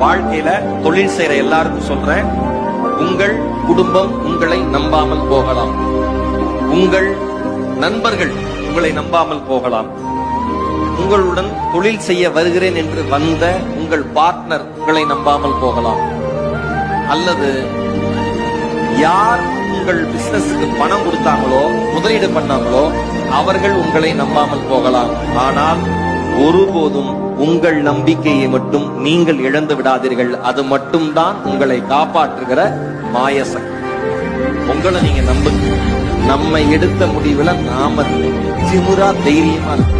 வாழ்க்கையில தொழில் செய்யற எல்லாருக்கும் சொல்றேன், உங்கள் குடும்பம் உங்களை நம்பாமல் போகலாம், உங்கள் நண்பர்கள் உங்களை நம்பாமல் போகலாம், உங்களுடன் தொழில் செய்ய வருகிறேன் என்று வந்த உங்கள் பார்ட்னர் உங்களை நம்பாமல் போகலாம், அல்லது யார் உங்கள் பிசினஸுக்கு பணம் கொடுத்தாங்களோ முதலீடு பண்ணாங்களோ அவர்கள் உங்களை நம்பாமல் போகலாம். ஆனால் ஒருபோதும் உங்கள் நம்பிக்கையை மட்டும் நீங்கள் இழந்து விடாதீர்கள். அது மட்டும்தான் உங்களை காப்பாற்றுகிற மாயசக்தி. உங்களை நீங்க நம்புங்க. நம்ம எடுத்த முடிவுல நாம திமுறா தைரியமா இருக்கு.